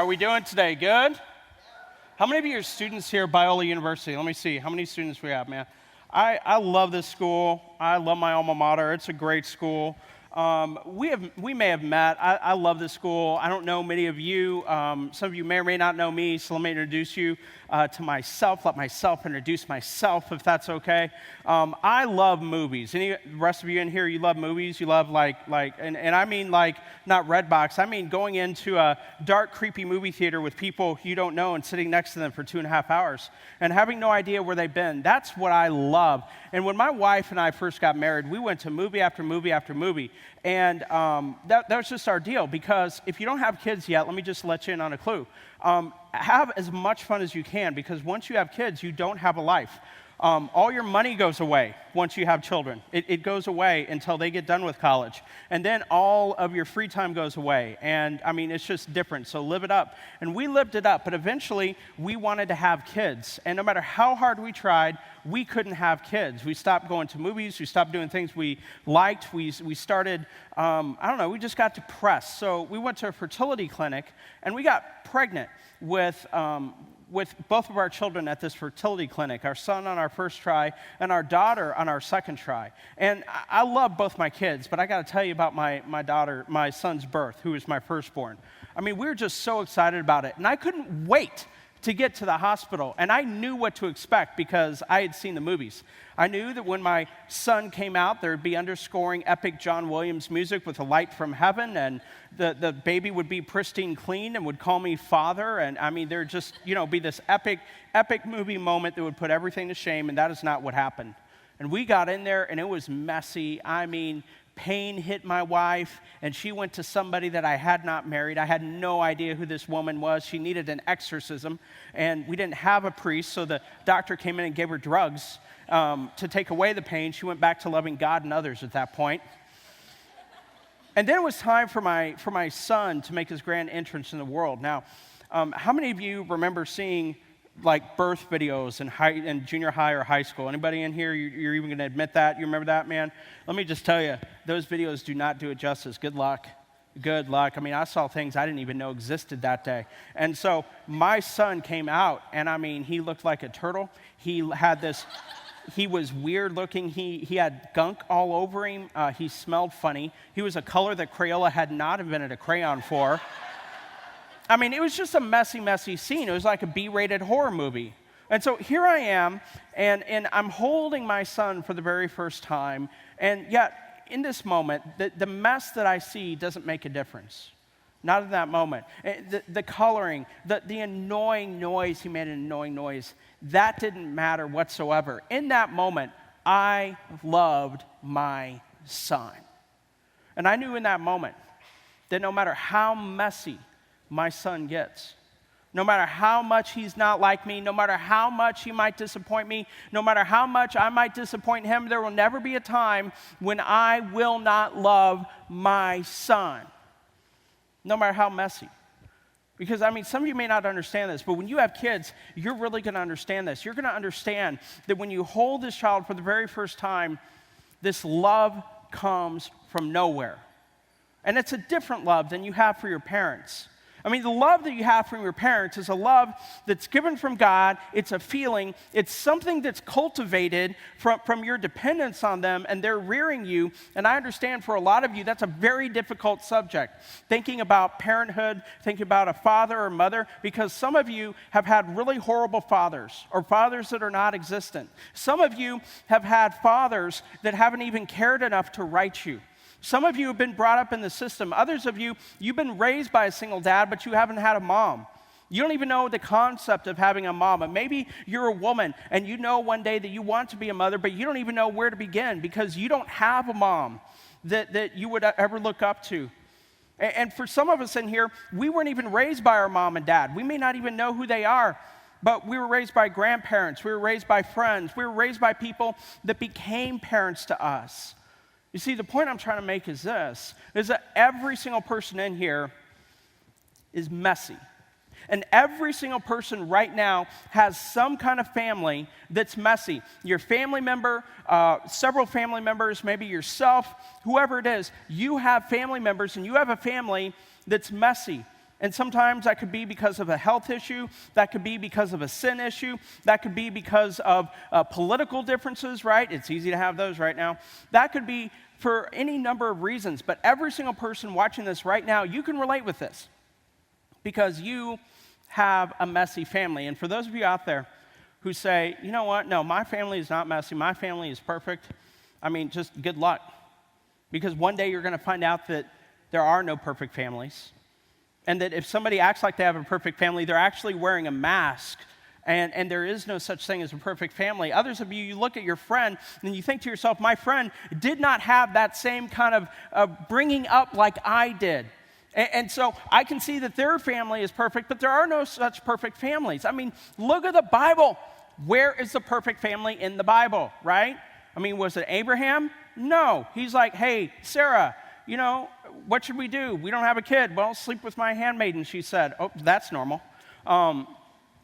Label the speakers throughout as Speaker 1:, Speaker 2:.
Speaker 1: How are we doing today? Good? How many of you are students here at Biola University? Let me see. How many students we have, man? I love this school. I love my alma mater. It's a great school. We may have met. I love this school. I don't know many of you. Some of you may or may not know me, so let me introduce you to myself. Let myself introduce myself, if that's okay. I love movies. Any rest of you in here, you love movies? You love and I mean like not Redbox. I mean going into a dark, creepy movie theater with people you don't know and sitting next to them for 2.5 hours and having no idea where they've been. That's what I love. And when my wife and I first got married, we went to movie after movie after movie. And that was just our deal, because if you don't have kids yet, let me just let you in on a clue. Have as much fun as you can, because once you have kids, you don't have a life. All your money goes away once you have children. It goes away until they get done with college. And then all of your free time goes away. And, I mean, it's just different, so live it up. And we lived it up, but eventually we wanted to have kids. And no matter how hard we tried, we couldn't have kids. We stopped going to movies. We stopped doing things we liked. We started, we just got depressed. So we went to a fertility clinic, and we got pregnant with both of our children at this fertility clinic, our son on our first try and our daughter on our second try. And I love both my kids, but I got to tell you about my son's birth, who was my firstborn. I mean, we were just so excited about it, and I couldn't wait to get to the hospital. And I knew what to expect because I had seen the movies. I knew that when my son came out, there would be underscoring epic John Williams music with a light from heaven, and the baby would be pristine clean and would call me father. And I mean, there'd just, be this epic movie moment that would put everything to shame, and that is not what happened. And we got in there, and it was messy. I mean, pain hit my wife, and she went to somebody that I had not married. I had no idea who this woman was. She needed an exorcism, and we didn't have a priest, so the doctor came in and gave her drugs to take away the pain. She went back to loving God and others at that point. And then it was time for my son to make his grand entrance in the world. Now, how many of you remember seeing like birth videos in junior high or high school? Anybody in here, you're even going to admit that? You remember that, man? Let me just tell you, those videos do not do it justice. Good luck. Good luck. I mean, I saw things I didn't even know existed that day. And so my son came out, and I mean, he looked like a turtle. He was weird looking. He had gunk all over him. He smelled funny. He was a color that Crayola had not invented a crayon for. I mean, it was just a messy, messy scene. It was like a B-rated horror movie. And so here I am, and I'm holding my son for the very first time, and yet in this moment, the mess that I see doesn't make a difference. Not in that moment. The coloring, the annoying noise, he made an annoying noise, that didn't matter whatsoever. In that moment, I loved my son. And I knew in that moment that no matter how messy my son gets, no matter how much he's not like me, no matter how much he might disappoint me, no matter how much I might disappoint him, there will never be a time when I will not love my son, no matter how messy. Because, I mean, some of you may not understand this, but when you have kids, you're really going to understand this. You're going to understand that when you hold this child for the very first time, this love comes from nowhere. And it's a different love than you have for your parents. I mean, the love that you have from your parents is a love that's given from God. It's a feeling. It's something that's cultivated from your dependence on them, and they're rearing you. And I understand for a lot of you, that's a very difficult subject, thinking about parenthood, thinking about a father or mother, because some of you have had really horrible fathers, or fathers that are not existent. Some of you have had fathers that haven't even cared enough to write you. Some of you have been brought up in the system. Others of you, you've been raised by a single dad, but you haven't had a mom. You don't even know the concept of having a mom. And maybe you're a woman, and you know one day that you want to be a mother, but you don't even know where to begin because you don't have a mom that you would ever look up to. And for some of us in here, we weren't even raised by our mom and dad. We may not even know who they are, but we were raised by grandparents. We were raised by friends. We were raised by people that became parents to us. You see, the point I'm trying to make is this, is that every single person in here is messy. And every single person right now has some kind of family that's messy. Your family member, several family members, maybe yourself, whoever it is, you have family members and you have a family that's messy. And sometimes that could be because of a health issue. That could be because of a sin issue. That could be because of political differences, right? It's easy to have those right now. That could be for any number of reasons. But every single person watching this right now, you can relate with this because you have a messy family. And for those of you out there who say, you know what, no, my family is not messy. My family is perfect. I mean, just good luck. Because one day you're going to find out that there are no perfect families. And that if somebody acts like they have a perfect family, they're actually wearing a mask. And there is no such thing as a perfect family. Others of you, you look at your friend and you think to yourself, my friend did not have that same kind of bringing up like I did. And so I can see that their family is perfect, but there are no such perfect families. I mean, look at the Bible. Where is the perfect family in the Bible, right? I mean, was it Abraham? No. He's like, hey, Sarah, you know, what should we do? We don't have a kid. Well, sleep with my handmaiden, she said. Oh, that's normal.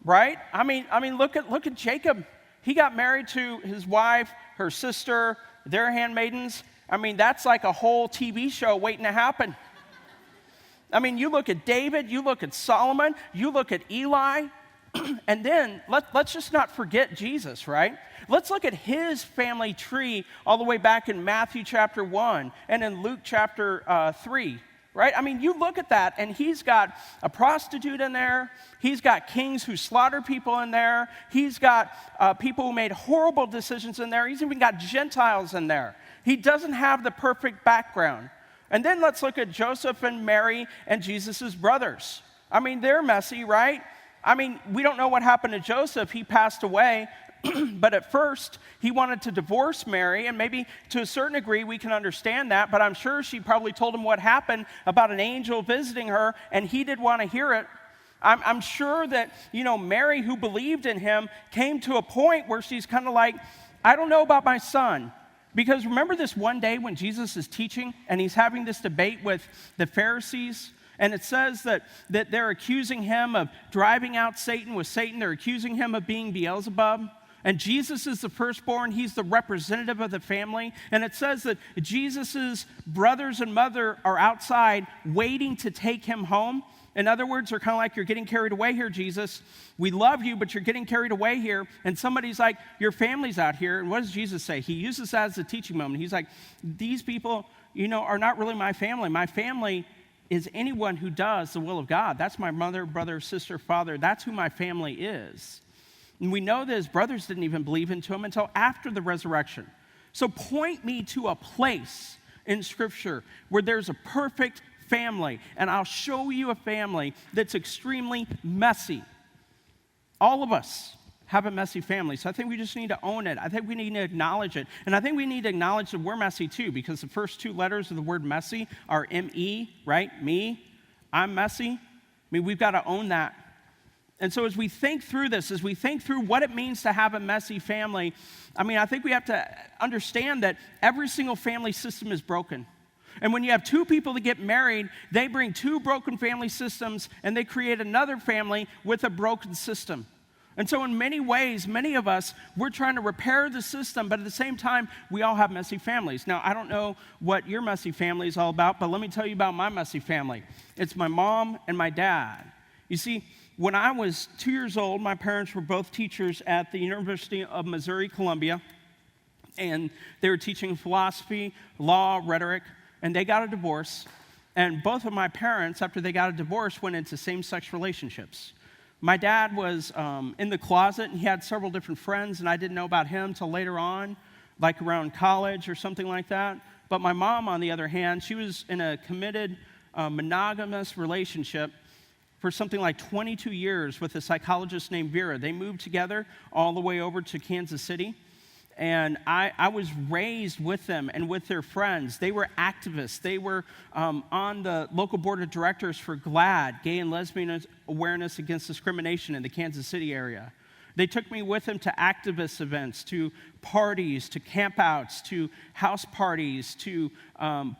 Speaker 1: Right? I mean, look at Jacob. He got married to his wife, her sister, their handmaidens. I mean, that's like a whole TV show waiting to happen. I mean, you look at David, you look at Solomon, you look at Eli, and then let's just not forget Jesus, right? Let's look at his family tree all the way back in Matthew chapter 1 and in Luke chapter 3, right? I mean, you look at that, and he's got a prostitute in there. He's got kings who slaughter people in there. He's got people who made horrible decisions in there. He's even got Gentiles in there. He doesn't have the perfect background. And then let's look at Joseph and Mary and Jesus' brothers. I mean, they're messy, right? I mean, we don't know what happened to Joseph. He passed away. But at first, he wanted to divorce Mary, and maybe to a certain degree we can understand that, but I'm sure she probably told him what happened about an angel visiting her, and he did want to hear it. I'm sure that, you know, Mary, who believed in him, came to a point where she's kind of like, I don't know about my son. Because remember this one day when Jesus is teaching, and he's having this debate with the Pharisees? And it says that they're accusing him of driving out Satan with Satan. They're accusing him of being Beelzebub. And Jesus is the firstborn. He's the representative of the family. And it says that Jesus' brothers and mother are outside waiting to take him home. In other words, they're kind of like, you're getting carried away here, Jesus. We love you, but you're getting carried away here. And somebody's like, your family's out here. And what does Jesus say? He uses that as a teaching moment. He's like, these people, you know, are not really my family. My family is anyone who does the will of God. That's my mother, brother, sister, father. That's who my family is. And we know that his brothers didn't even believe into him until after the resurrection. So point me to a place in Scripture where there's a perfect family, and I'll show you a family that's extremely messy. All of us have a messy family, so I think we just need to own it. I think we need to acknowledge it, and I think we need to acknowledge that we're messy too, because the first two letters of the word messy are M-E, right? Me, I'm messy. I mean, we've got to own that. And so as we think through this, as we think through what it means to have a messy family, I mean, I think we have to understand that every single family system is broken. And when you have two people that get married, they bring two broken family systems, and they create another family with a broken system. And so in many ways, many of us, we're trying to repair the system, but at the same time, we all have messy families. Now, I don't know what your messy family is all about, but let me tell you about my messy family. It's my mom and my dad. You see, when I was 2 years old, my parents were both teachers at the University of Missouri, Columbia, and they were teaching philosophy, law, rhetoric, and they got a divorce. And both of my parents, after they got a divorce, went into same-sex relationships. My dad was in the closet, and he had several different friends, and I didn't know about him till later on, like around college or something like that. But my mom, on the other hand, she was in a committed, monogamous relationship for something like 22 years with a psychologist named Vera. They moved together all the way over to Kansas City. And I was raised with them and with their friends. They were activists. They were on the local board of directors for GLAAD, Gay and Lesbian Awareness Against Discrimination in the Kansas City area. They took me with them to activist events, to parties, to campouts, to house parties, to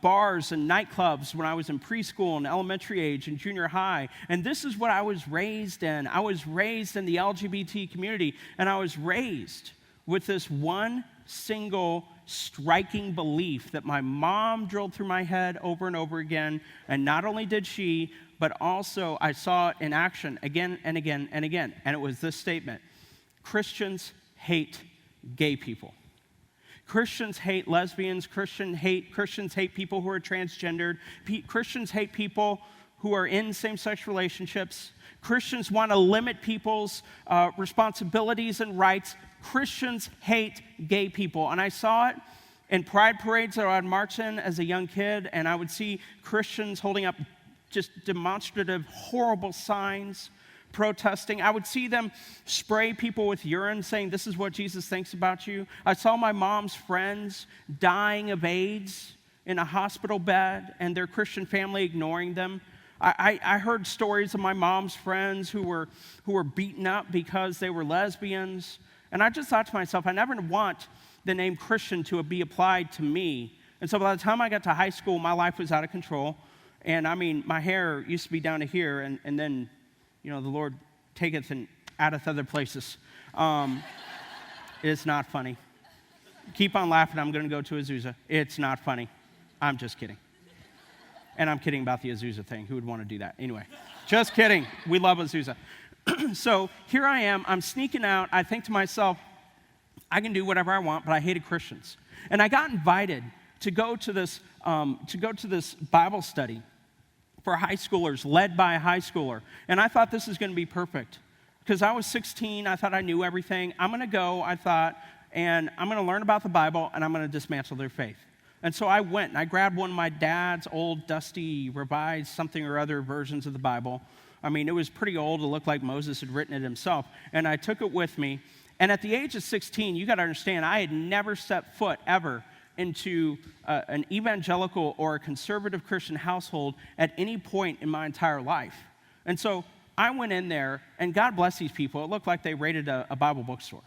Speaker 1: bars and nightclubs when I was in preschool and elementary age and junior high. And this is what I was raised in. I was raised in the LGBT community, and I was raised with this one single striking belief that my mom drilled through my head over and over again. And not only did she, but also I saw it in action again and again and again. And it was this statement: Christians hate gay people. Christians hate lesbians. Christians hate people who are transgendered. Christians hate people who are in same-sex relationships. Christians want to limit people's responsibilities and rights. Christians hate gay people. And I saw it in pride parades that I'd march in as a young kid, and I would see Christians holding up just demonstrative, horrible signs, protesting. I would see them spray people with urine, saying, "This is what Jesus thinks about you." I saw my mom's friends dying of AIDS in a hospital bed, and their Christian family ignoring them. I heard stories of my mom's friends who were beaten up because they were lesbians. And I just thought to myself, I never want the name Christian to be applied to me. And so by the time I got to high school, my life was out of control. And I mean, my hair used to be down to here, and then, the Lord taketh and addeth other places. It's not funny. Keep on laughing, I'm going to go to Azusa. It's not funny. I'm just kidding. And I'm kidding about the Azusa thing. Who would want to do that? Anyway, just kidding. We love Azusa. So here I am. I'm sneaking out. I think to myself, I can do whatever I want, but I hated Christians. And I got invited to go to this Bible study for high schoolers, led by a high schooler. And I thought this is going to be perfect. Because I was 16, I thought I knew everything. I'm going to go, I thought, and I'm going to learn about the Bible, and I'm going to dismantle their faith. And so I went, and I grabbed one of my dad's old, dusty, revised something or other versions of the Bible. I mean, it was pretty old. It looked like Moses had written it himself. And I took it with me. And at the age of 16, you got to understand, I had never set foot ever into an evangelical or a conservative Christian household at any point in my entire life. And so I went in there, and God bless these people. It looked like they raided a Bible bookstore.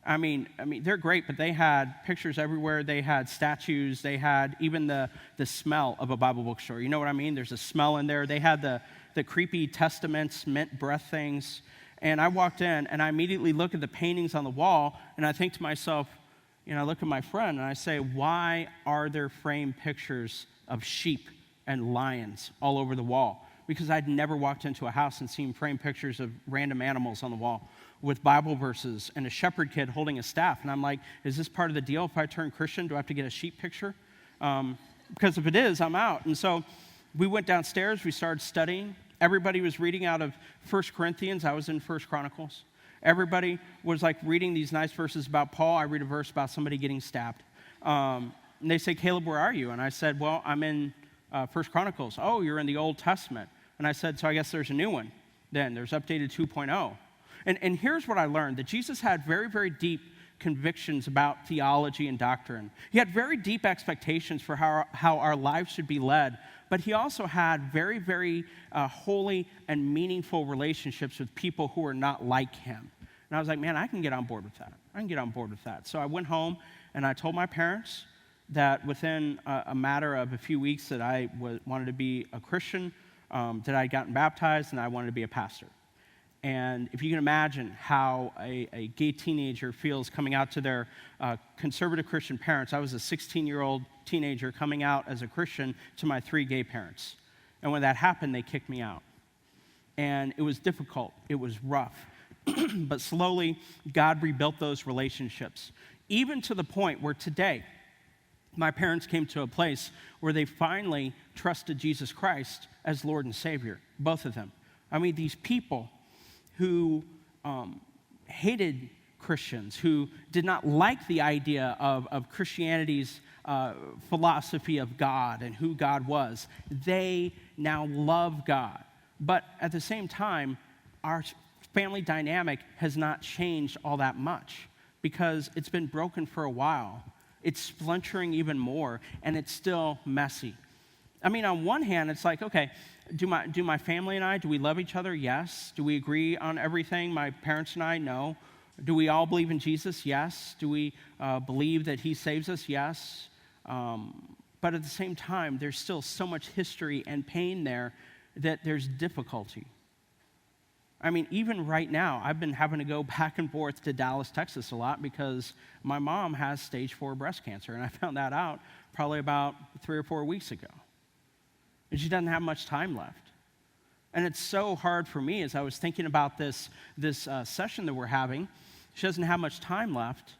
Speaker 1: I mean, they're great, but they had pictures everywhere. They had statues. They had even the smell of a Bible bookstore. You know what I mean? There's a smell in there. They had the creepy testaments, mint breath things. And I walked in, and I immediately look at the paintings on the wall, and I think to myself, I look at my friend, and I say, why are there framed pictures of sheep and lions all over the wall? Because I'd never walked into a house and seen framed pictures of random animals on the wall with Bible verses and a shepherd kid holding a staff. And I'm like, is this part of the deal? If I turn Christian, do I have to get a sheep picture? Because if it is, I'm out. And so we went downstairs. We started studying. Everybody was reading out of 1 Corinthians. I was in 1 Chronicles. Everybody was like reading these nice verses about Paul. I read a verse about somebody getting stabbed. And they say, Caleb, where are you? And I said, well, I'm in 1 Chronicles. Oh, you're in the Old Testament. And I said, so I guess there's a new one then. There's updated 2.0. And here's what I learned, that Jesus had very, very deep convictions about theology and doctrine. He had very deep expectations for how our lives should be led, but he also had very, very holy and meaningful relationships with people who are not like him. And I was like, man, I can get on board with that. So I went home, and I told my parents that within a matter of a few weeks that I wanted to be a Christian, that I'd gotten baptized, and I wanted to be a pastor. And if you can imagine how a gay teenager feels coming out to their conservative Christian parents, I was a 16-year-old teenager coming out as a Christian to my 3 gay parents. And when that happened, they kicked me out. And it was difficult. It was rough. But slowly, God rebuilt those relationships, even to the point where today, my parents came to a place where they finally trusted Jesus Christ as Lord and Savior, both of them. I mean, these people who hated Christians, who did not like the idea of Christianity's philosophy of God and who God was, they now love God. But at the same time, our family dynamic has not changed all that much because it's been broken for a while. It's splintering even more, and it's still messy. I mean, on one hand, it's like, okay, do my family and I, do we love each other? Yes. Do we agree on everything? My parents and I, no. Do we all believe in Jesus? Yes. Do we believe that he saves us? Yes. But at the same time, there's still so much history and pain there that there's difficulty. I mean, even right now, I've been having to go back and forth to Dallas, Texas a lot because my mom has stage 4 breast cancer, and I found that out probably about 3 or 4 weeks ago. And she doesn't have much time left. And it's so hard for me as I was thinking about this session that we're having. She doesn't have much time left,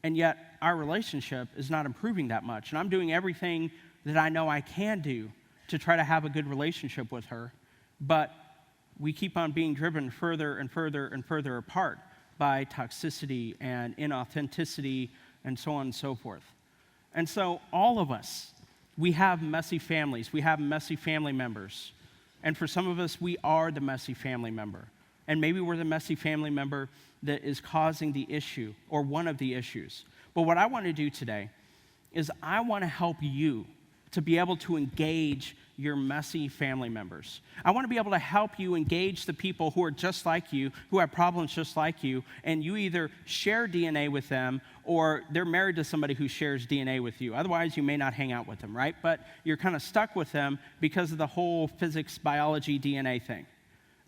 Speaker 1: and yet our relationship is not improving that much. And I'm doing everything that I know I can do to try to have a good relationship with her, but we keep on being driven further and further and further apart by toxicity and inauthenticity and so on and so forth. And so all of us, we have messy families. We have messy family members. And for some of us, we are the messy family member. And maybe we're the messy family member that is causing the issue or one of the issues. But what I want to do today is I want to help you to be able to engage your messy family members. I want to be able to help you engage the people who are just like you, who have problems just like you, and you either share DNA with them or they're married to somebody who shares DNA with you. Otherwise, you may not hang out with them, right? But you're kind of stuck with them because of the whole physics, biology, DNA thing.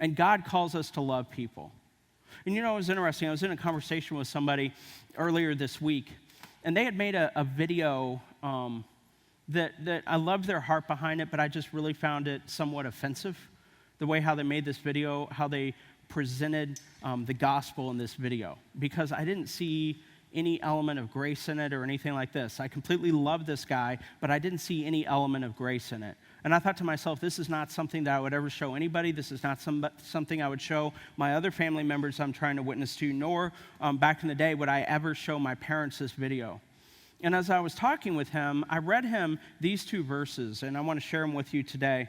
Speaker 1: And God calls us to love people. And it was interesting. I was in a conversation with somebody earlier this week, and they had made a video that I loved their heart behind it, but I just really found it somewhat offensive, the way how they made this video, how they presented the gospel in this video, because I didn't see any element of grace in it or anything like this. I completely love this guy, but I didn't see any element of grace in it. And I thought to myself, this is not something that I would ever show anybody. This is not something I would show my other family members I'm trying to witness to, nor back in the day would I ever show my parents this video. And as I was talking with him, I read him these two verses, and I want to share them with you today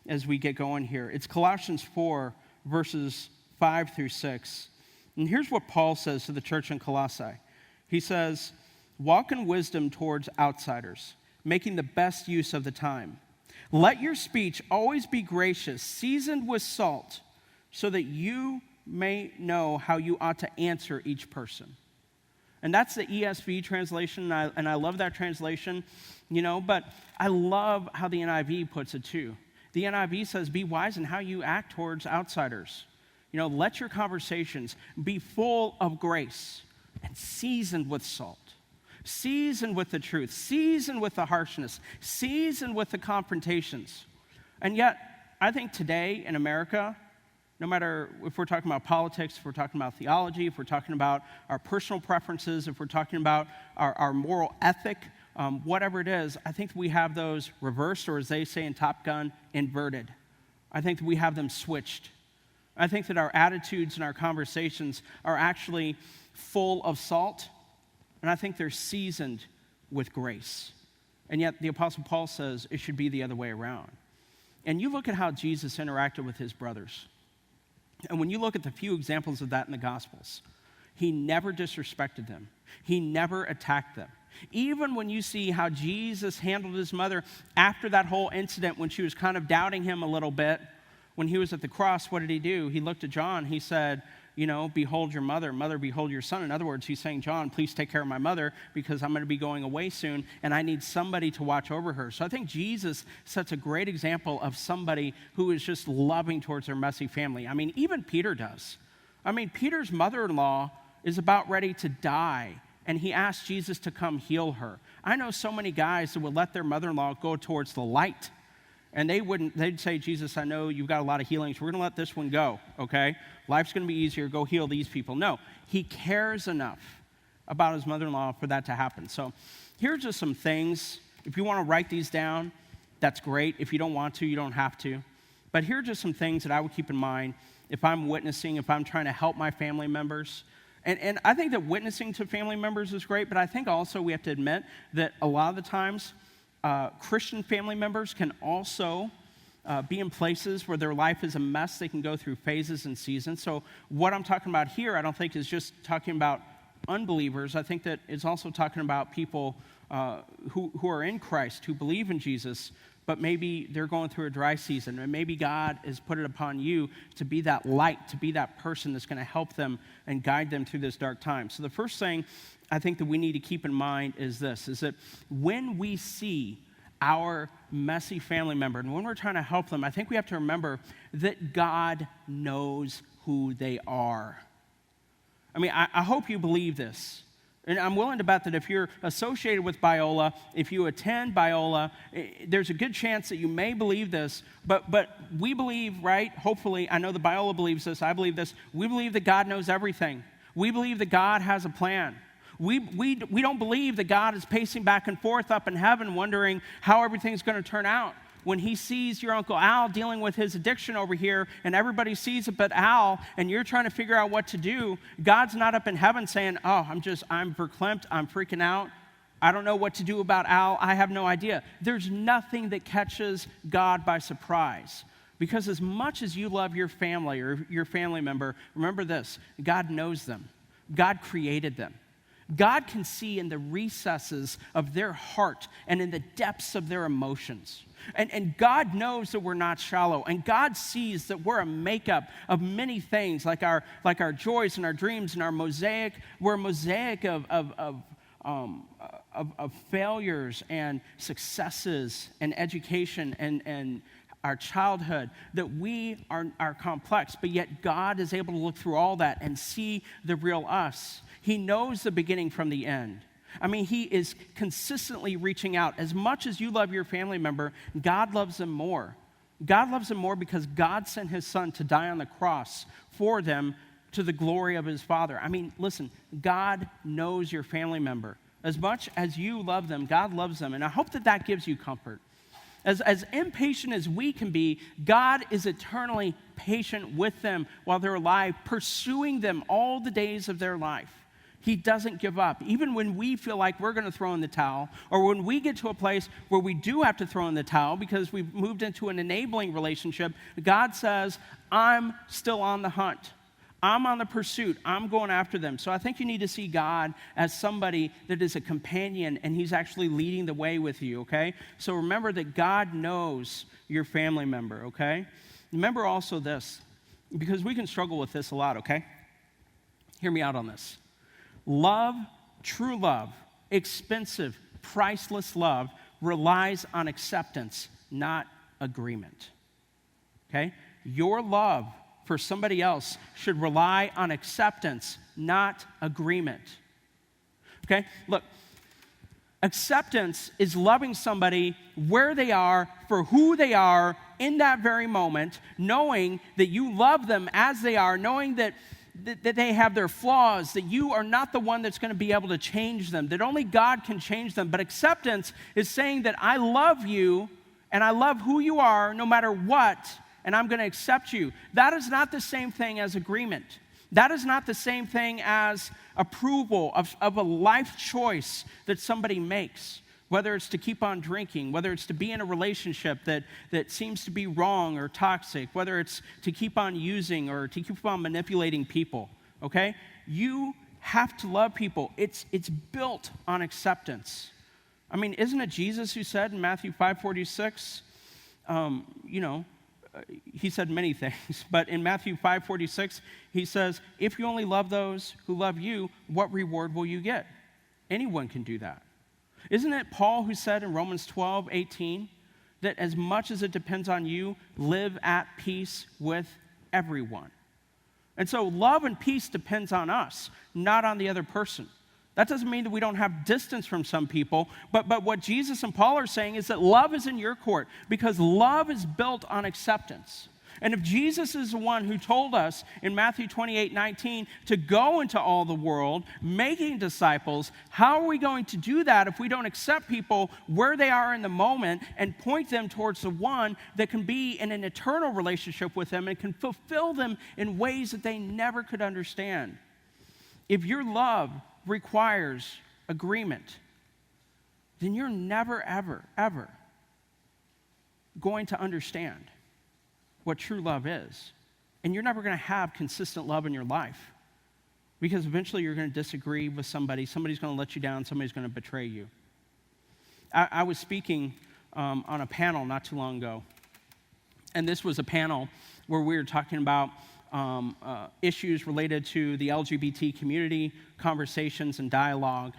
Speaker 1: as we get going here. It's Colossians 4, verses 5 through 6. And here's what Paul says to the church in Colossae. He says, "Walk in wisdom towards outsiders, making the best use of the time. Let your speech always be gracious, seasoned with salt, so that you may know how you ought to answer each person." And that's the ESV translation, and I love that translation, but I love how the NIV puts it too. The NIV says, be wise in how you act towards outsiders. Let your conversations be full of grace and seasoned with salt, seasoned with the truth, seasoned with the harshness, seasoned with the confrontations. And yet, I think today in America, no matter if we're talking about politics, if we're talking about theology, if we're talking about our personal preferences, if we're talking about our moral ethic, whatever it is, I think we have those reversed, or as they say in Top Gun, inverted. I think that we have them switched. I think that our attitudes and our conversations are actually full of salt, and I think they're seasoned with grace. And yet the Apostle Paul says it should be the other way around. And you look at how Jesus interacted with his brothers. And when you look at the few examples of that in the Gospels, he never disrespected them. He never attacked them. Even when you see how Jesus handled his mother after that whole incident when she was kind of doubting him a little bit, when he was at the cross, what did he do? He looked at John. He said, behold your mother. Mother, behold your son. In other words, he's saying, John, please take care of my mother because I'm going to be going away soon, and I need somebody to watch over her. So I think Jesus sets a great example of somebody who is just loving towards their messy family. Even Peter does. Peter's mother-in-law is about ready to die, and he asked Jesus to come heal her. I know so many guys that would let their mother-in-law go towards the light. And they'd say, Jesus, I know you've got a lot of healings. We're going to let this one go, okay? Life's going to be easier. Go heal these people. No, he cares enough about his mother-in-law for that to happen. So here's just some things. If you want to write these down, that's great. If you don't want to, you don't have to. But here are just some things that I would keep in mind if I'm witnessing, if I'm trying to help my family members. And I think that witnessing to family members is great, but I think also we have to admit that a lot of the times Christian family members can also be in places where their life is a mess. They can go through phases and seasons. So what I'm talking about here, I don't think is just talking about unbelievers. I think that it's also talking about people who are in Christ, who believe in Jesus, but maybe they're going through a dry season, and maybe God has put it upon you to be that light, to be that person that's going to help them and guide them through this dark time. So the first thing I think that we need to keep in mind is this, is that when we see our messy family member and when we're trying to help them, I think we have to remember that God knows who they are. I hope you believe this. And I'm willing to bet that if you're associated with Biola, if you attend Biola, there's a good chance that you may believe this, but we believe, right? Hopefully, I know that Biola believes this, I believe this. We believe that God knows everything. We believe that God has a plan. We don't believe that God is pacing back and forth up in heaven wondering how everything's going to turn out. When he sees your Uncle Al dealing with his addiction over here and everybody sees it but Al and you're trying to figure out what to do, God's not up in heaven saying, oh, I'm verklempt, I'm freaking out. I don't know what to do about Al. I have no idea. There's nothing that catches God by surprise. Because as much as you love your family or your family member, remember this, God knows them. God created them. God can see in the recesses of their heart and in the depths of their emotions. And God knows that we're not shallow. And God sees that we're a makeup of many things, like our joys and our dreams and our mosaic. We're a mosaic of failures and successes and education and our childhood, that we are complex, but yet God is able to look through all that and see the real us. He knows the beginning from the end. I mean, he is consistently reaching out. As much as you love your family member, God loves them more. God loves them more because God sent his son to die on the cross for them to the glory of his Father. I mean, listen, God knows your family member. As much as you love them, God loves them. And I hope that that gives you comfort. As impatient as we can be, God is eternally patient with them while they're alive, pursuing them all the days of their life. He doesn't give up. Even when we feel like we're going to throw in the towel, or when we get to a place where we do have to throw in the towel because we've moved into an enabling relationship, God says, I'm still on the hunt. I'm on the pursuit. I'm going after them. So I think you need to see God as somebody that is a companion, and he's actually leading the way with you, okay? So remember that God knows your family member, okay? Remember also this, because we can struggle with this a lot, okay? Hear me out on this. Love, true love, expensive, priceless love relies on acceptance, not agreement. Okay? Your love for somebody else should rely on acceptance, not agreement. Okay? Look, acceptance is loving somebody where they are, for who they are in that very moment, knowing that you love them as they are, knowing that they have their flaws, that you are not the one that's going to be able to change them, that only God can change them. But acceptance is saying that I love you and I love who you are no matter what, and I'm going to accept you. That is not the same thing as agreement. That is not the same thing as approval of a life choice that somebody makes. Whether it's to keep on drinking, whether it's to be in a relationship that seems to be wrong or toxic, whether it's to keep on using or to keep on manipulating people, okay? You have to love people. It's built on acceptance. I mean, isn't it Jesus who said in Matthew 5:46, he said many things, but in Matthew 5:46, he says, if you only love those who love you, what reward will you get? Anyone can do that. Isn't it Paul who said in Romans 12:18 that as much as it depends on you, live at peace with everyone? And so love and peace depends on us, not on the other person. That doesn't mean that we don't have distance from some people, but what Jesus and Paul are saying is that love is in your court because love is built on acceptance. And if Jesus is the one who told us in Matthew 28:19 to go into all the world, making disciples, how are we going to do that if we don't accept people where they are in the moment and point them towards the one that can be in an eternal relationship with them and can fulfill them in ways that they never could understand? If your love requires agreement, then you're never, ever, ever going to understand what true love is. And you're never going to have consistent love in your life because eventually you're going to disagree with somebody. Somebody's going to let you down. Somebody's going to betray you. I was speaking on a panel not too long ago, and this was a panel where we were talking about issues related to the LGBT community, conversations and dialogue.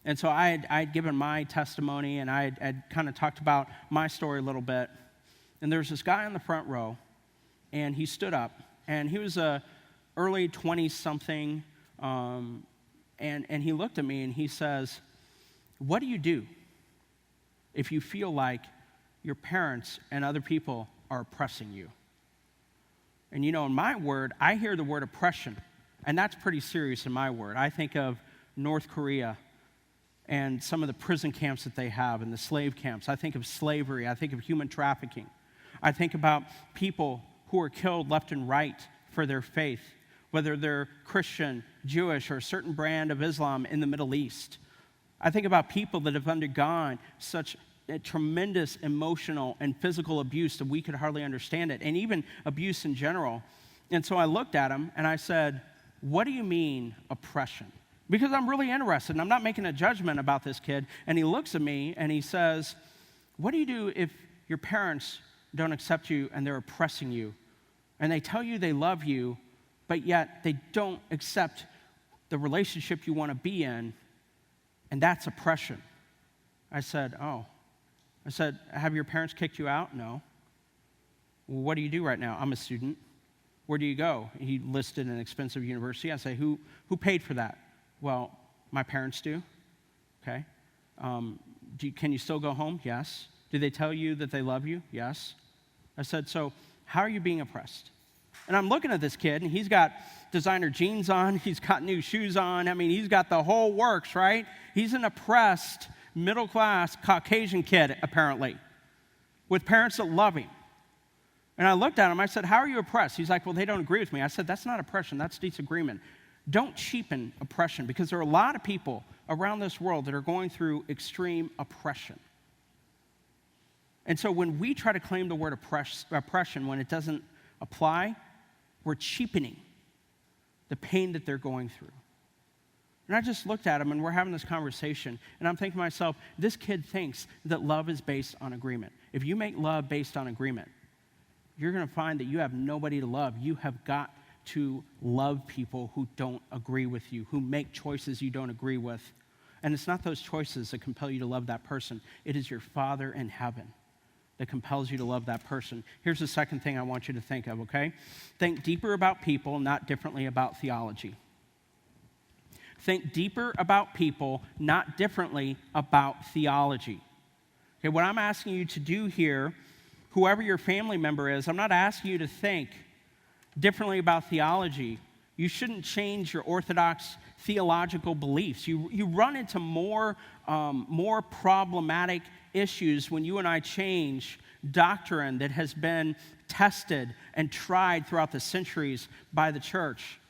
Speaker 1: And so I had given my testimony, and I had kind of talked about my story a little bit. And there was this guy in the front row, and he stood up, and he was a early 20-something, And he looked at me and he says, what do you do if you feel like your parents and other people are oppressing you? And in my word, I hear the word oppression, and that's pretty serious in my word. I think of North Korea and some of the prison camps that they have and the slave camps. I think of slavery. I think of human trafficking. I think about people who are killed left and right for their faith, whether they're Christian, Jewish, or a certain brand of Islam in the Middle East. I think about people that have undergone such a tremendous emotional and physical abuse that we could hardly understand it, and even abuse in general. And so I looked at him and I said, what do you mean oppression? Because I'm really interested, and I'm not making a judgment about this kid. And he looks at me and he says, what do you do if your parents don't accept you and they're oppressing you? And they tell you they love you, but yet they don't accept the relationship you want to be in, and that's oppression. I said, oh. I said, have your parents kicked you out? No. Well, what do you do right now? I'm a student. Where do you go? He listed an expensive university. I say, who paid for that? Well, my parents do. Okay. Can you still go home? Yes. Do they tell you that they love you? Yes. I said, so how are you being oppressed? And I'm looking at this kid, and he's got designer jeans on. He's got new shoes on. I mean, he's got the whole works, right? He's an oppressed, middle-class Caucasian kid, apparently, with parents that love him. And I looked at him. I said, how are you oppressed? He's like, well, they don't agree with me. I said, that's not oppression. That's disagreement. Don't cheapen oppression, because there are a lot of people around this world that are going through extreme oppression. And so when we try to claim the word oppression when it doesn't apply, we're cheapening the pain that they're going through. And I just looked at him, and we're having this conversation, and I'm thinking to myself, this kid thinks that love is based on agreement. If you make love based on agreement, you're going to find that you have nobody to love. You have got to love people who don't agree with you, who make choices you don't agree with. And it's not those choices that compel you to love that person. It is your Father in heaven that compels you to love that person. Here's the second thing I want you to think of, okay? Think deeper about people, not differently about theology. Think deeper about people, not differently about theology. Okay, what I'm asking you to do here, whoever your family member is, I'm not asking you to think differently about theology. You shouldn't change your orthodox theological beliefs. You run into more problematic issues when you and I change doctrine that has been tested and tried throughout the centuries by the church.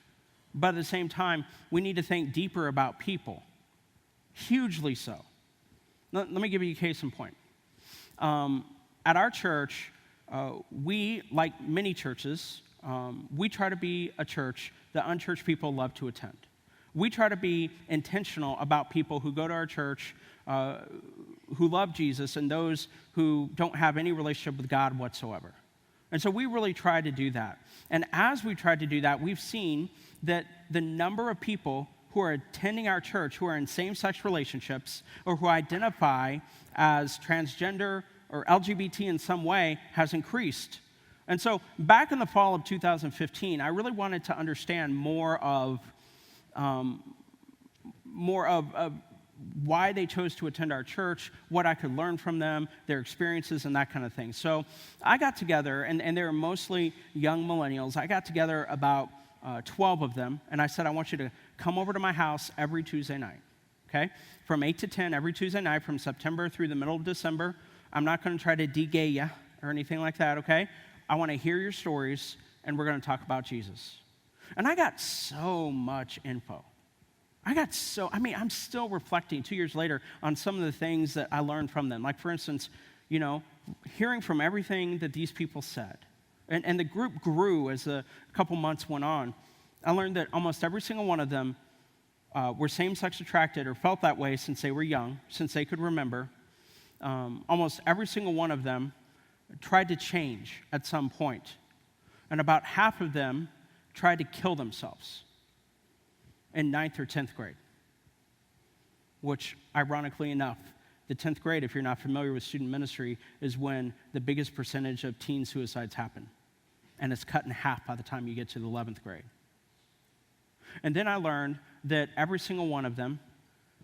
Speaker 1: But at the same time, we need to think deeper about people. Hugely so. Let me give you a case in point. At our church, we, like many churches, we try to be a church that unchurched people love to attend. We try to be intentional about people who go to our church, who love Jesus, and those who don't have any relationship with God whatsoever. And so we really try to do that. And as we try to do that, we've seen that the number of people who are attending our church who are in same-sex relationships or who identify as transgender or LGBT in some way has increased. And so back in the fall of 2015, I really wanted to understand more of why they chose to attend our church, what I could learn from them, their experiences, and that kind of thing. So I got together, and they were mostly young millennials. I got together about 12 of them, and I said, I want you to come over to my house every Tuesday night, okay? From 8 to 10 every Tuesday night from September through the middle of December. I'm not going to try to de-gay you or anything like that, okay? I want to hear your stories, and we're going to talk about Jesus. And I got so much info. I'm still reflecting 2 years later on some of the things that I learned from them. Like, for instance, hearing from everything that these people said. And the group grew as a couple months went on. I learned that almost every single one of them were same-sex attracted or felt that way since they were young, since they could remember. Almost every single one of them tried to change at some point. And about half of them tried to kill themselves in 9th or 10th grade, which, ironically enough, the 10th grade, if you're not familiar with student ministry, is when the biggest percentage of teen suicides happen. And it's cut in half by the time you get to the 11th grade. And then I learned that every single one of them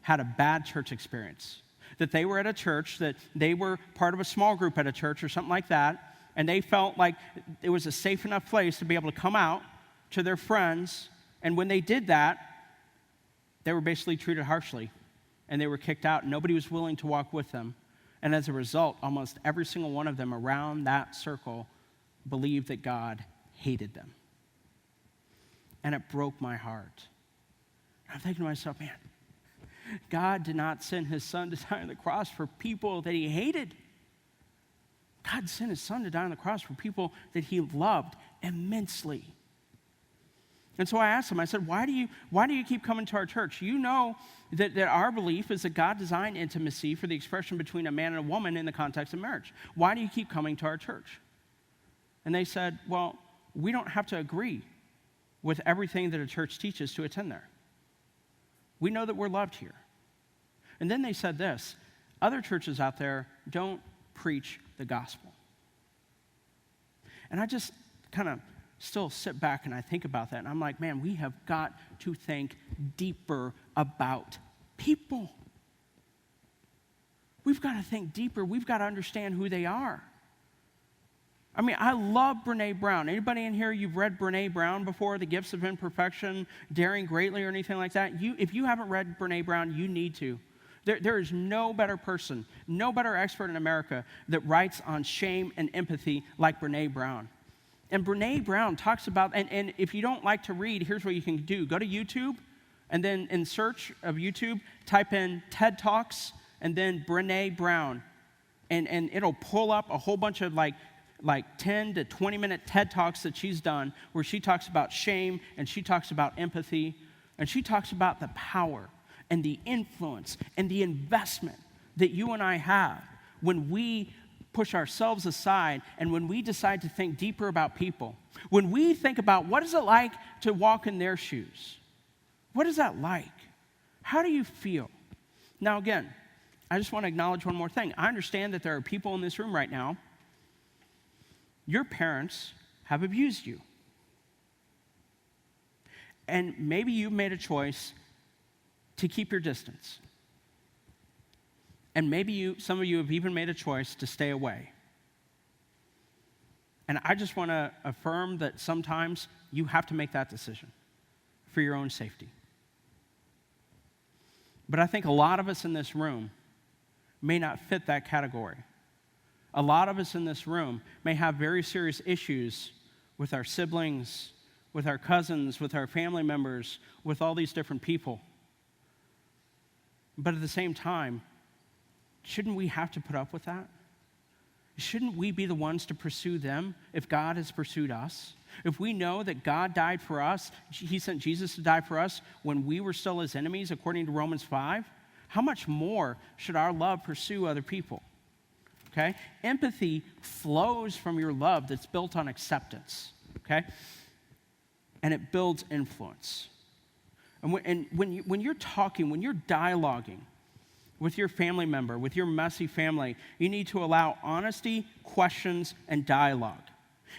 Speaker 1: had a bad church experience. That they were at a church, that they were part of a small group at a church or something like that, and they felt like it was a safe enough place to be able to come out to their friends. And when they did that, they were basically treated harshly, and they were kicked out. Nobody was willing to walk with them. And as a result, almost every single one of them around that circle believed that God hated them. And it broke my heart. I'm thinking to myself, man, God did not send his son to die on the cross for people that he hated. God sent his son to die on the cross for people that he loved immensely. And so I asked him, I said, why do you keep coming to our church? You know that our belief is that God designed intimacy for the expression between a man and a woman in the context of marriage. Why do you keep coming to our church? And they said, well, we don't have to agree with everything that a church teaches to attend there. We know that we're loved here. And then they said this, other churches out there don't preach the gospel. And I just kind of still sit back and I think about that, and I'm like, man, we have got to think deeper about people. We've got to think deeper. We've got to understand who they are. I mean, I love Brene Brown. Anybody in here, you've read Brene Brown before, The Gifts of Imperfection, Daring Greatly, or anything like that? If you haven't read Brene Brown, you need to. There is no better person, no better expert in America that writes on shame and empathy like Brene Brown. And Brene Brown talks about, and if you don't like to read, here's what you can do. Go to YouTube, and then in search of YouTube, type in TED Talks, and then Brene Brown. And it'll pull up a whole bunch of like 10 to 20-minute TED Talks that she's done where she talks about shame, and she talks about empathy, and she talks about the power and the influence and the investment that you and I have when we push ourselves aside, and when we decide to think deeper about people, when we think about what is it like to walk in their shoes? What is that like? How do you feel? Now again, I just want to acknowledge one more thing. I understand that there are people in this room right now, your parents have abused you. And maybe you've made a choice to keep your distance. And maybe some of you have even made a choice to stay away. And I just want to affirm that sometimes you have to make that decision for your own safety. But I think a lot of us in this room may not fit that category. A lot of us in this room may have very serious issues with our siblings, with our cousins, with our family members, with all these different people. But at the same time, shouldn't we have to put up with that? Shouldn't we be the ones to pursue them if God has pursued us? If we know that God died for us, he sent Jesus to die for us when we were still his enemies, according to Romans 5, how much more should our love pursue other people? Okay? Empathy flows from your love that's built on acceptance, okay? And it builds influence. And when you're talking, when you're dialoguing with your family member, with your messy family, you need to allow honesty, questions, and dialogue.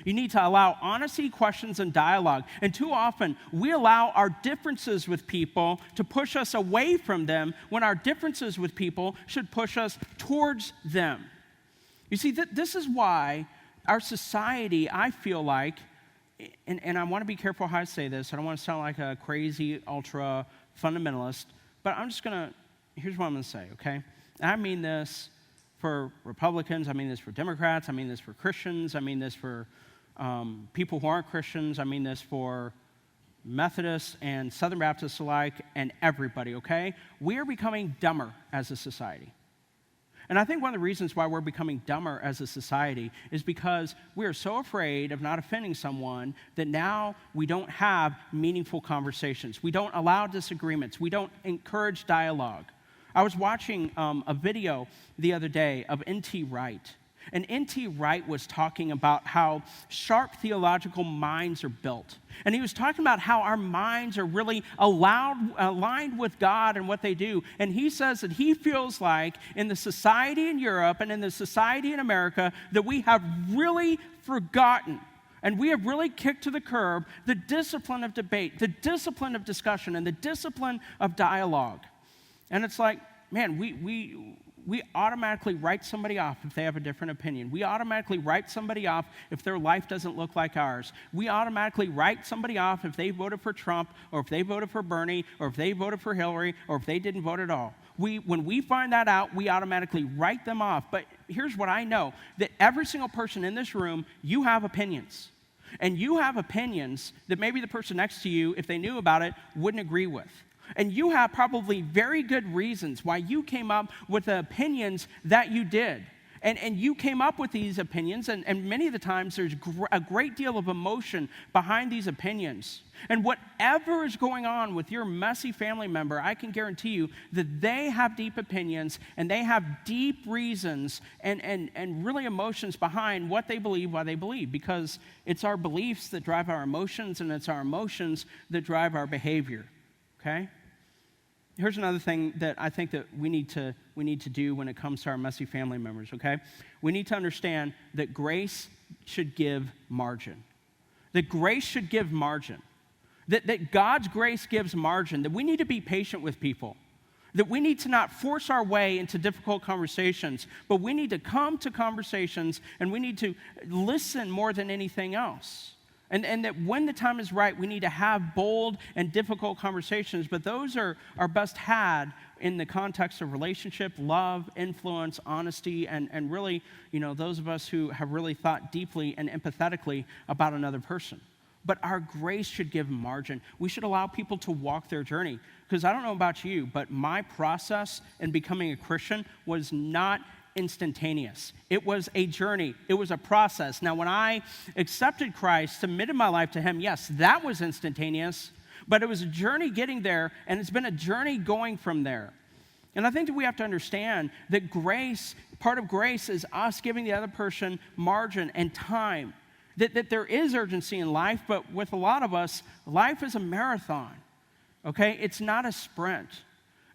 Speaker 1: You need to allow honesty, questions, and dialogue. And too often, we allow our differences with people to push us away from them when our differences with people should push us towards them. You see, this is why our society, I feel like, and I want to be careful how I say this. I don't want to sound like a crazy, ultra fundamentalist, but here's what I'm going to say, okay? And I mean this for Republicans. I mean this for Democrats. I mean this for Christians. I mean this for people who aren't Christians. I mean this for Methodists and Southern Baptists alike and everybody, okay? We are becoming dumber as a society. And I think one of the reasons why we're becoming dumber as a society is because we are so afraid of not offending someone that now we don't have meaningful conversations. We don't allow disagreements. We don't encourage dialogue. I was watching a video the other day of N.T. Wright. And N.T. Wright was talking about how sharp theological minds are built. And he was talking about how our minds are really aligned with God and what they do. And he says that he feels like in the society in Europe and in the society in America that we have really forgotten and we have really kicked to the curb the discipline of debate, the discipline of discussion, and the discipline of dialogue. And it's like, man, we automatically write somebody off if they have a different opinion. We automatically write somebody off if their life doesn't look like ours. We automatically write somebody off if they voted for Trump, or if they voted for Bernie, or if they voted for Hillary, or if they didn't vote at all. When we find that out, we automatically write them off. But here's what I know, that every single person in this room, you have opinions. And you have opinions that maybe the person next to you, if they knew about it, wouldn't agree with. And you have probably very good reasons why you came up with the opinions that you did. And you came up with these opinions, and many of the times there's a great deal of emotion behind these opinions. And whatever is going on with your messy family member, I can guarantee you that they have deep opinions, and they have deep reasons and really emotions behind what they believe, why they believe, because it's our beliefs that drive our emotions, and it's our emotions that drive our behavior. Okay? Here's another thing that I think that we need to do when it comes to our messy family members, okay? We need to understand that grace should give margin. That grace should give margin. That God's grace gives margin. That we need to be patient with people. That we need to not force our way into difficult conversations, but we need to come to conversations, and we need to listen more than anything else. And that when the time is right, we need to have bold and difficult conversations, but those are best had in the context of relationship, love, influence, honesty, and really, those of us who have really thought deeply and empathetically about another person. But our grace should give margin. We should allow people to walk their journey. Because I don't know about you, but my process in becoming a Christian was not instantaneous. It was a journey. It was a process. Now, when I accepted Christ, submitted my life to Him, yes, that was instantaneous, but it was a journey getting there, and it's been a journey going from there. And I think that we have to understand that grace, part of grace is us giving the other person margin and time. That there is urgency in life, but with a lot of us, life is a marathon, okay? It's not a sprint.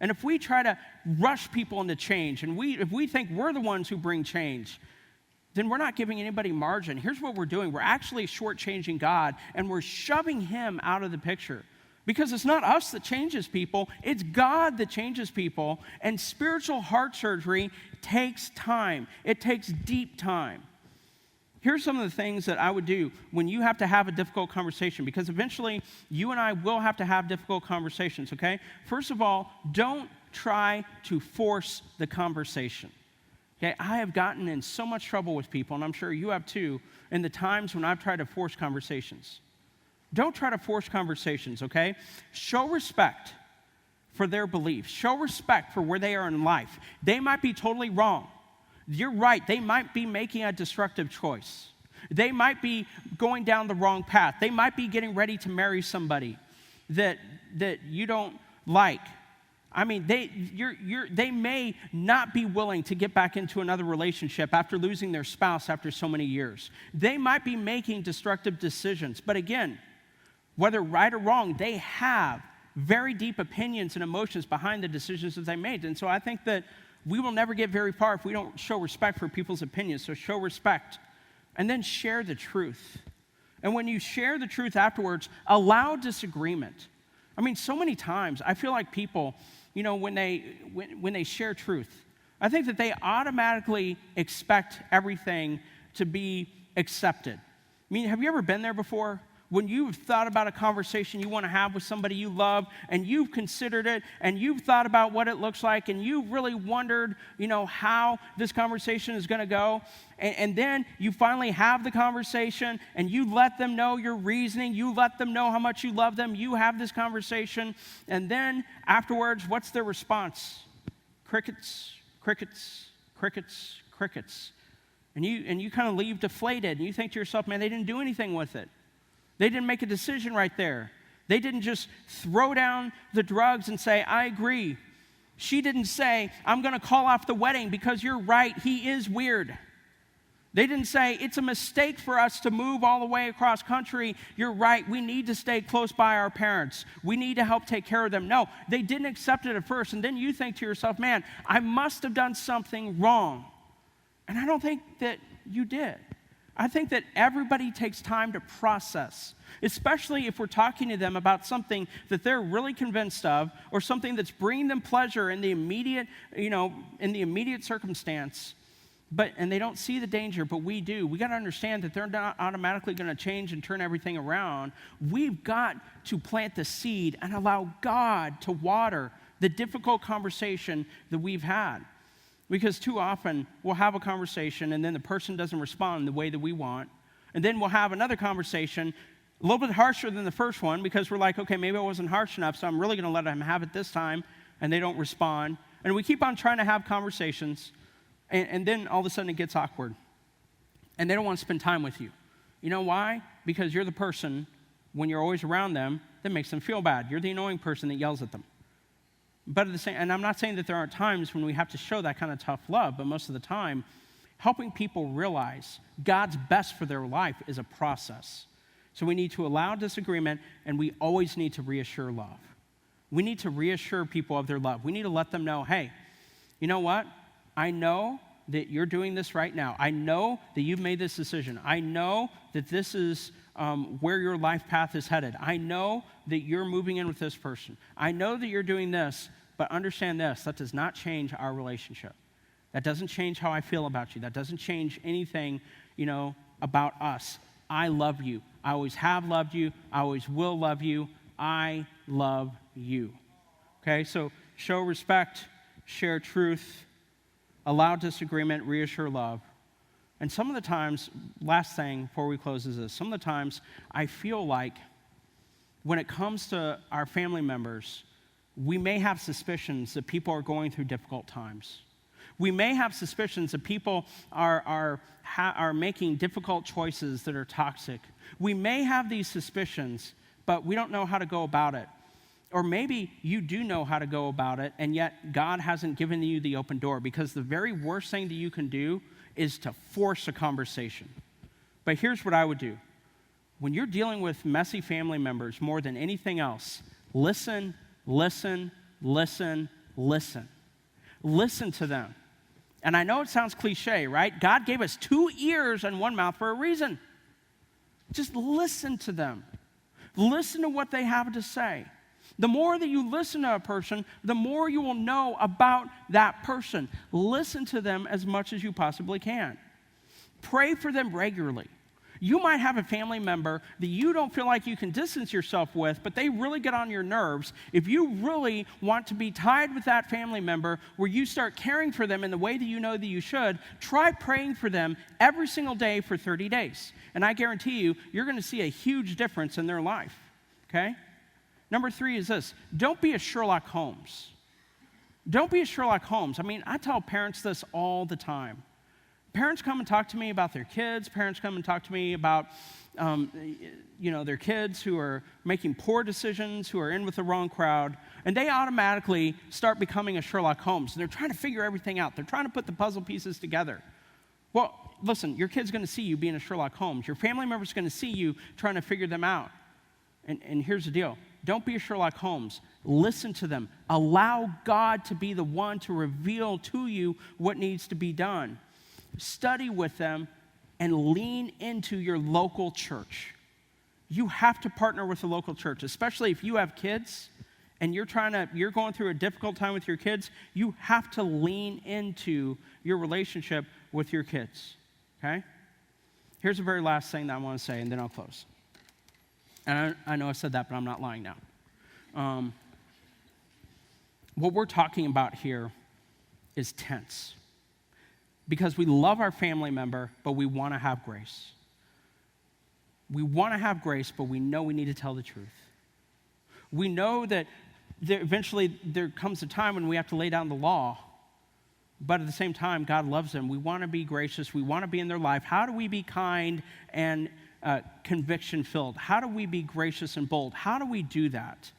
Speaker 1: And if we try to rush people into change, and if we think we're the ones who bring change, then we're not giving anybody margin. Here's what we're doing. We're actually shortchanging God, and we're shoving Him out of the picture. Because it's not us that changes people, it's God that changes people, and spiritual heart surgery takes time. It takes deep time. Here's some of the things that I would do when you have to have a difficult conversation, because eventually you and I will have to have difficult conversations, okay? First of all, don't try to force the conversation, okay? I have gotten in so much trouble with people, and I'm sure you have too, in the times when I've tried to force conversations. Don't try to force conversations, okay? Show respect for their beliefs. Show respect for where they are in life. They might be totally wrong. You're right, they might be making a destructive choice. They might be going down the wrong path. They might be getting ready to marry somebody that you don't like. I mean, they may not be willing to get back into another relationship after losing their spouse after so many years. They might be making destructive decisions. But again, whether right or wrong, they have very deep opinions and emotions behind the decisions that they made. And so I think that we will never get very far if we don't show respect for people's opinions. So show respect, and then share the truth. And when you share the truth afterwards, allow disagreement. I mean, so many times I feel like people, when they share truth, I think that they automatically expect everything to be accepted. I mean, have you ever been there before? When you've thought about a conversation you want to have with somebody you love, and you've considered it, and you've thought about what it looks like, and you've really wondered, how this conversation is going to go, and then you finally have the conversation, and you let them know your reasoning, you let them know how much you love them, you have this conversation, and then afterwards, what's their response? Crickets, crickets, crickets, crickets. And you kind of leave deflated, and you think to yourself, man, they didn't do anything with it. They didn't make a decision right there. They didn't just throw down the drugs and say, I agree. She didn't say, I'm going to call off the wedding because you're right, he is weird. They didn't say, it's a mistake for us to move all the way across country. You're right, we need to stay close by our parents. We need to help take care of them. No, they didn't accept it at first. And then you think to yourself, man, I must have done something wrong. And I don't think that you did. I think that everybody takes time to process, especially if we're talking to them about something that they're really convinced of or something that's bringing them pleasure in the immediate, in the immediate circumstance. And they don't see the danger, but we do. We got to understand that they're not automatically going to change and turn everything around. We've got to plant the seed and allow God to water the difficult conversation that we've had. Because too often we'll have a conversation and then the person doesn't respond the way that we want. And then we'll have another conversation a little bit harsher than the first one because we're like, okay, maybe I wasn't harsh enough, so I'm really going to let them have it this time, and they don't respond. And we keep on trying to have conversations. And then all of a sudden it gets awkward. And they don't want to spend time with you. You know why? Because you're the person, when you're always around them, that makes them feel bad. You're the annoying person that yells at them. But at the same, and I'm not saying that there aren't times when we have to show that kind of tough love, but most of the time, helping people realize God's best for their life is a process. So we need to allow disagreement, and we always need to reassure love. We need to reassure people of their love. We need to let them know, hey, you know what? I know that you're doing this right now. I know that you've made this decision. I know that this is where your life path is headed. I know that you're moving in with this person. I know that you're doing this, but understand this, that does not change our relationship. That doesn't change how I feel about you. That doesn't change anything, about us. I love you. I always have loved you. I always will love you. I love you. Okay, so show respect, share truth, allow disagreement, reassure love. And some of the times, last thing before we close is this, some of the times I feel like when it comes to our family members, we may have suspicions that people are going through difficult times. We may have suspicions that people are making difficult choices that are toxic. We may have these suspicions, but we don't know how to go about it. Or maybe you do know how to go about it, and yet God hasn't given you the open door, because the very worst thing that you can do is to force a conversation. But here's what I would do. When you're dealing with messy family members more than anything else, listen, listen, listen, listen. Listen to them. And I know it sounds cliche, right? God gave us 2 ears and 1 mouth for a reason. Just listen to them. Listen to what they have to say. The more that you listen to a person, the more you will know about that person. Listen to them as much as you possibly can. Pray for them regularly. You might have a family member that you don't feel like you can distance yourself with, but they really get on your nerves. If you really want to be tied with that family member, where you start caring for them in the way that you know that you should, try praying for them every single day for 30 days. And I guarantee you, you're going to see a huge difference in their life, okay? Number 3 is this: don't be a Sherlock Holmes. Don't be a Sherlock Holmes. I mean, I tell parents this all the time. Parents come and talk to me about their kids. Parents come and talk to me about, their kids who are making poor decisions, who are in with the wrong crowd, and they automatically start becoming a Sherlock Holmes. And they're trying to figure everything out. They're trying to put the puzzle pieces together. Well, listen, your kid's going to see you being a Sherlock Holmes. Your family member's going to see you trying to figure them out. And here's the deal. Don't be a Sherlock Holmes. Listen to them. Allow God to be the one to reveal to you what needs to be done. Study with them and lean into your local church. You have to partner with the local church, especially if you have kids and you're going through a difficult time with your kids. You have to lean into your relationship with your kids, okay? Here's the very last thing that I want to say, and then I'll close. And I know I said that, but I'm not lying now. What we're talking about here is tense. Because we love our family member, but we want to have grace. We want to have grace, but we know we need to tell the truth. We know that eventually there comes a time when we have to lay down the law, but at the same time, God loves them. We want to be gracious. We want to be in their life. How do we be kind and conviction-filled? How do we be gracious and bold? How do we do that?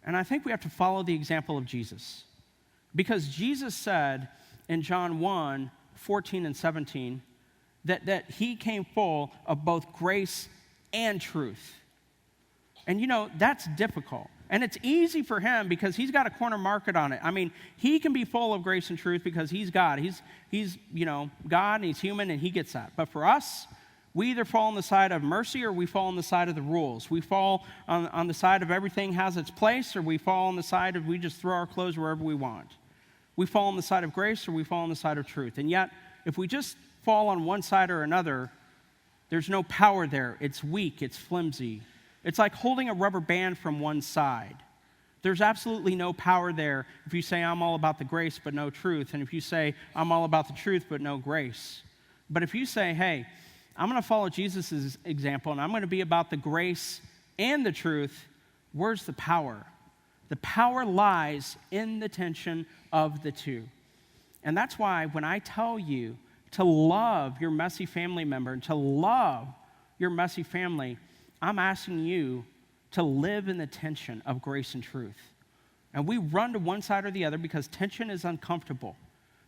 Speaker 1: And I think we have to follow the example of Jesus. Because Jesus said in John 1:14 and 17, that he came full of both grace and truth. And that's difficult. And it's easy for him because he's got a corner market on it. I mean, he can be full of grace and truth because he's God. He's God and he's human and he gets that. But for us, We either fall on the side of mercy or we fall on the side of the rules. We fall on the side of everything has its place, or we fall on the side of we just throw our clothes wherever we want. We fall on the side of grace or we fall on the side of truth. And yet, if we just fall on one side or another, there's no power there. It's weak. It's flimsy. It's like holding a rubber band from one side. There's absolutely no power there if you say, I'm all about the grace but no truth, and if you say, I'm all about the truth but no grace. But if you say, hey, I'm going to follow Jesus' example, and I'm going to be about the grace and the truth, where's the power? The power lies in the tension of the two. And that's why when I tell you to love your messy family member and to love your messy family, I'm asking you to live in the tension of grace and truth. And we run to one side or the other because tension is uncomfortable.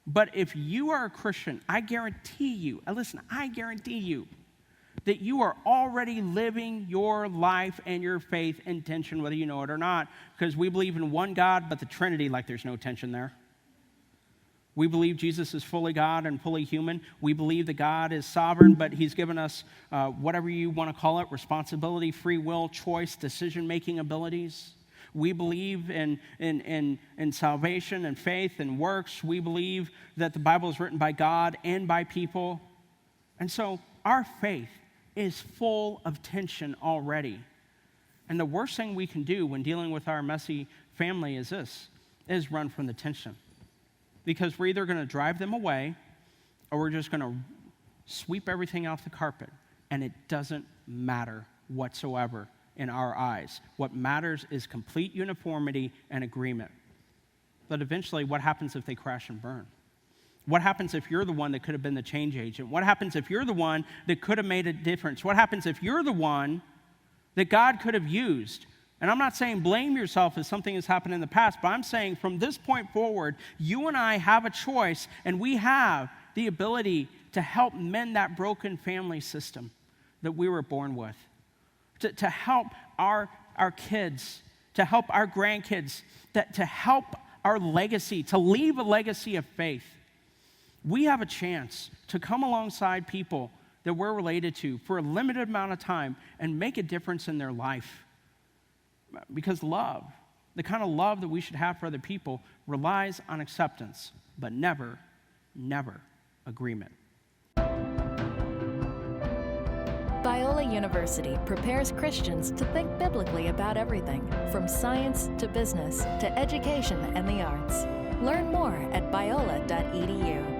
Speaker 1: But if you are a Christian, I guarantee you that you are already living your life and your faith in tension, whether you know it or not, because we believe in one God, but the Trinity, like there's no tension there. We believe Jesus is fully God and fully human. We believe that God is sovereign, but he's given us whatever you want to call it, responsibility, free will, choice, decision-making abilities. We believe in salvation and faith and works. We believe that the Bible is written by God and by people. And so our faith is full of tension already. And the worst thing we can do when dealing with our messy family is run from the tension. Because we're either going to drive them away or we're just going to sweep everything off the carpet. And it doesn't matter whatsoever in our eyes. What matters is complete uniformity and agreement. But eventually, what happens if they crash and burn? What happens if you're the one that could have been the change agent? What happens if you're the one that could have made a difference? What happens if you're the one that God could have used? And I'm not saying blame yourself if something has happened in the past, but I'm saying from this point forward, you and I have a choice, and we have the ability to help mend that broken family system that we were born with, to help our kids, to help our grandkids, to help our legacy, to leave a legacy of faith. We have a chance to come alongside people that we're related to for a limited amount of time and make a difference in their life. Because love, the kind of love that we should have for other people, relies on acceptance, but never agreement.
Speaker 2: Biola University prepares Christians to think biblically about everything, from science to business to education and the arts. Learn more at biola.edu.